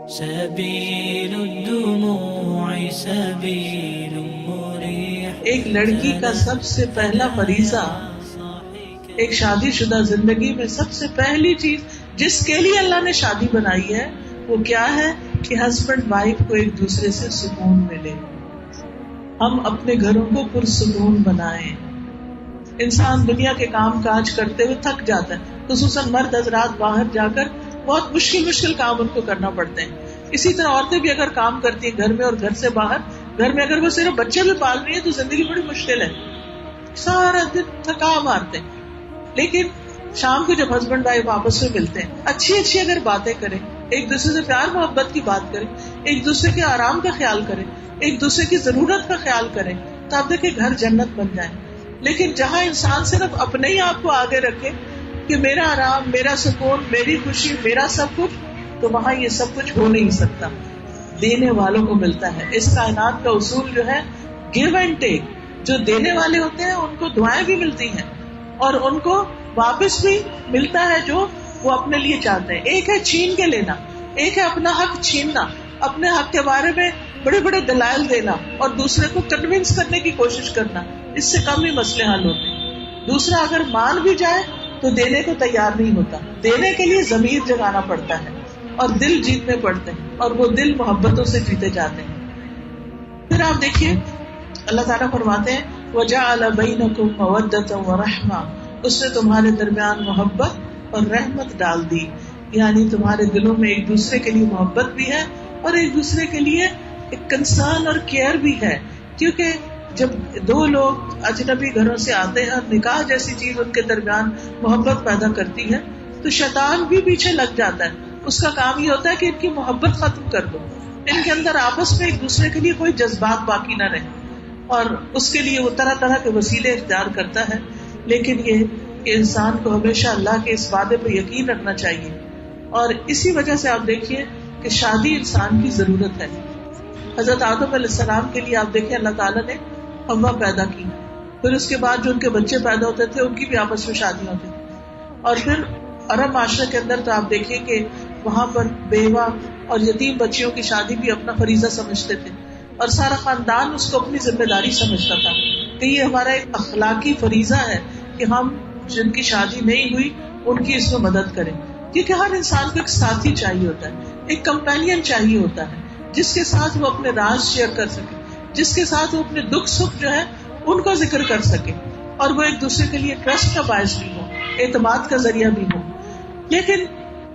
سبيل الدموع سبيل مريح. ایک لڑکی کا سب سے پہلا فریضہ ایک شادی شدہ زندگی میں سب سے پہلی چیز جس کے لیے اللہ نے شادی بنائی ہے وہ کیا ہے کہ ہسبینڈ وائف کو ایک دوسرے سے سکون ملے. ہم اپنے گھروں کو پرسکون بنائیں. انسان دنیا کے کام کاج کرتے ہوئے تھک جاتا ہے, خصوصاً مرد حضرات باہر جا کر بہت مشکل کام ان کو کرنا پڑتے ہیں. اسی طرح عورتیں بھی اگر کام کرتی ہیں گھر میں اور گھر سے باہر, گھر میں اگر وہ صرف بچے بھی پال رہی ہیں تو زندگی بڑی مشکل ہے, سارا دن تھکا مارتے ہیں. لیکن شام کو جب ہسبینڈ وائف آپس میں ملتے ہیں, اچھی اگر باتیں کریں, ایک دوسرے سے پیار محبت کی بات کریں, ایک دوسرے کے آرام کا خیال کریں, ایک دوسرے کی ضرورت کا خیال کریں, تو آپ دیکھیں گھر جنت بن جائے. لیکن جہاں انسان صرف اپنے ہی آپ کو آگے رکھے کہ میرا آرام, میرا سکون, میری خوشی, میرا سب کچھ, تو وہاں یہ سب کچھ ہو نہیں سکتا. دینے والوں کو ملتا ہے. اس کائنات کا اصول جو ہے گیو اینڈ ٹیک. جو دینے والے ہوتے ہیں ان کو دعائیں بھی ملتی ہیں اور ان کو واپس بھی ملتا ہے جو وہ اپنے لیے چاہتے ہیں. ایک ہے چھین کے لینا, ایک ہے اپنا حق چھیننا, اپنے حق کے بارے میں بڑے بڑے دلائل دینا اور دوسرے کو کنونس کرنے کی کوشش کرنا. اس سے کم ہی مسئلے حل ہوتے ہیں. دوسرا اگر مان بھی جائے تو دینے کو تیار نہیں ہوتا. دینے کے لیے ضمیر جگانا پڑتا ہے اور دل جیتنے پڑتے ہیں, اور وہ دل محبتوں سے جیتے جاتے ہیں. پھر آپ دیکھیے اللہ تعالیٰ فرماتے ہیں وَجَعَلَ بَيْنَكُمْ مَوَدَّةً وَرَحْمَةً, اس نے تمہارے درمیان محبت اور رحمت ڈال دی. یعنی تمہارے دلوں میں ایک دوسرے کے لیے محبت بھی ہے اور ایک دوسرے کے لیے ایک کنسرن اور کیئر بھی ہے. کیونکہ جب دو لوگ اجنبی گھروں سے آتے ہیں اور نکاح جیسی چیز ان کے درمیان محبت پیدا کرتی ہے تو شیطان بھی پیچھے لگ جاتا ہے. اس کا کام یہ ہوتا ہے کہ ان کی محبت ختم کر دو, ان کے اندر آپس میں ایک دوسرے کے لیے کوئی جذبات باقی نہ رہے, اور اس کے لیے وہ طرح طرح کے وسیلے اختیار کرتا ہے. لیکن یہ کہ انسان کو ہمیشہ اللہ کے اس وعدے پہ یقین رکھنا چاہیے. اور اسی وجہ سے آپ دیکھیے کہ شادی انسان کی ضرورت ہے. حضرت آدم علیہ السلام کے لیے آپ دیکھیں اللہ تعالیٰ نے حوا پیدا کی, پھر اس کے بعد جو ان کے بچے پیدا ہوتے تھے ان کی بھی آپس میں شادیاں ہوتی تھیں. اور پھر عرب معاشرے کے اندر تو آپ دیکھیں کہ وہاں پر بیوہ اور یتیم بچیوں کی شادی بھی اپنا فریضہ سمجھتے تھے, اور سارا خاندان اس کو اپنی ذمہ داری سمجھتا تھا کہ یہ ہمارا ایک اخلاقی فریضہ ہے کہ ہم جن کی شادی نہیں ہوئی ان کی اس میں مدد کریں. کیونکہ ہر انسان کو ایک ساتھی چاہیے ہوتا ہے, ایک کمپینین چاہیے ہوتا ہے جس کے ساتھ وہ اپنے راز شیئر کر سکے, جس کے ساتھ وہ اپنے دکھ سکھ جو ہے ان کو ذکر کر سکے, اور وہ ایک دوسرے کے لیے ٹرسٹ کا باعث بھی ہو, اعتماد کا ذریعہ بھی ہو. لیکن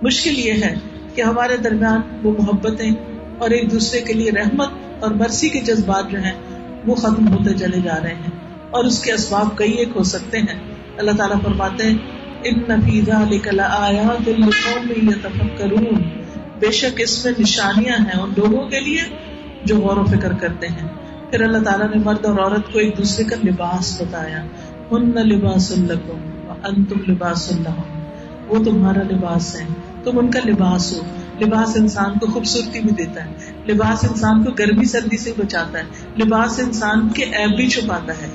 مشکل یہ ہے کہ ہمارے درمیان وہ محبتیں اور ایک دوسرے کے لیے رحمت اور مرسی کے جذبات جو ہیں وہ ختم ہوتے چلے جا رہے ہیں, اور اس کے اسباب کئی ایک ہو سکتے ہیں. اللہ تعالیٰ فرماتے ہیں ان فی ذلک لآیات لقوم یتفکرون, بے شک اس میں نشانیاں ہیں ان لوگوں کے لیے جو غور و فکر کرتے ہیں. پھر اللہ تعالیٰ نے مرد اور عورت کو ایک دوسرے کا لباس بتایا, ہن لباس لکم وانتم لباس لہم, وہ تمہارا لباس ہے تم ان کا لباس ہو. لباس انسان کو خوبصورتی بھی دیتا ہے, لباس انسان کو گرمی سردی سے بچاتا ہے, لباس انسان کے عیب بھی چھپاتا ہے.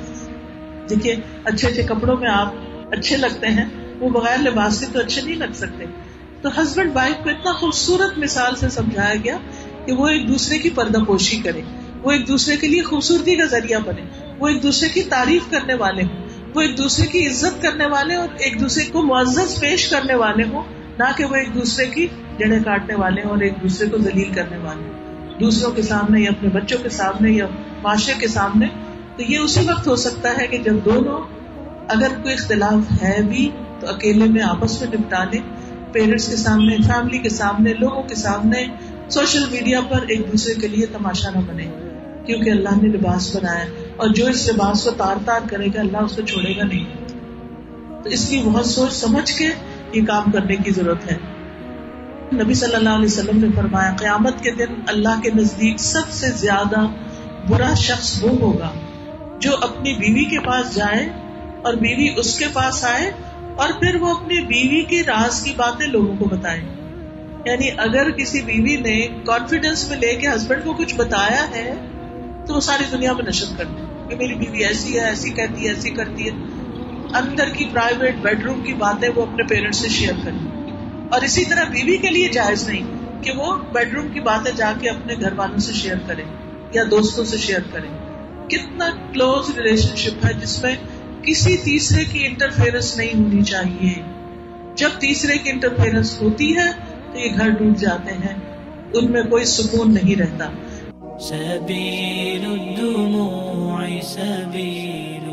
دیکھیے اچھے کپڑوں میں آپ اچھے لگتے ہیں, وہ بغیر لباس سے تو اچھے نہیں لگ سکتے. تو ہسبینڈ وائف کو اتنا خوبصورت مثال سے سمجھایا گیا کہ وہ ایک دوسرے کی پردہ پوشی کرے, وہ ایک دوسرے کے لیے خوبصورتی کا ذریعہ بنے, وہ ایک دوسرے کی تعریف کرنے والے ہوں, وہ ایک دوسرے کی عزت کرنے والے اور ایک دوسرے کو معزز پیش کرنے والے ہوں, نہ کہ وہ ایک دوسرے کی جڑیں کاٹنے والے ہوں اور ایک دوسرے کو ذلیل کرنے والے ہوں, دوسروں کے سامنے یا اپنے بچوں کے سامنے یا معاشرے کے سامنے. تو یہ اسی وقت ہو سکتا ہے کہ جب دونوں اگر کوئی اختلاف ہے بھی تو اکیلے میں آپس میں نپٹا لیں, پیرنٹس کے سامنے, فیملی کے سامنے, لوگوں کے سامنے, سوشل میڈیا پر ایک دوسرے کے لیے تماشا نہ بنے. کیونکہ اللہ نے لباس بنایا اور جو اس لباس کو تار تار کرے گا اللہ اس کو چھوڑے گا نہیں. تو اس لیے بہت سوچ سمجھ کے یہ کام کرنے کی ضرورت ہے. نبی صلی اللہ علیہ وسلم نے فرمایا قیامت کے دن اللہ کے نزدیک سب سے زیادہ برا شخص وہ ہوگا جو اپنی بیوی کے پاس جائے اور بیوی اس کے پاس آئے اور پھر وہ اپنی بیوی کے راز کی باتیں لوگوں کو بتائے. یعنی اگر کسی بیوی نے کانفیڈینس میں لے کے ہسبینڈ کو کچھ بتایا ہے تو وہ ساری دنیا میں نشر کر دیں کہ میری بیوی ایسی ہے, ایسی کہتی ہے, ایسی کرتی ہے. اندر کی پرائیویٹ بیڈ روم کی باتیں وہ اپنے پیرنٹس سے شیئر کریں. اور اسی طرح بیوی کے لیے جائز نہیں کہ وہ بیڈ روم کی باتیں جا کے اپنے گھر والوں سے شیئر کریں یا دوستوں سے شیئر کریں. کتنا کلوز ریلیشن شپ ہے جس میں کسی تیسرے کی انٹرفیئرنس نہیں ہونی چاہیے. جب تیسرے کی انٹرفیئرنس ہوتی ہے تو یہ گھر ٹوٹ جاتے ہیں، ان میں کوئی سکون نہیں رہتا. سبيل الدموع سبيل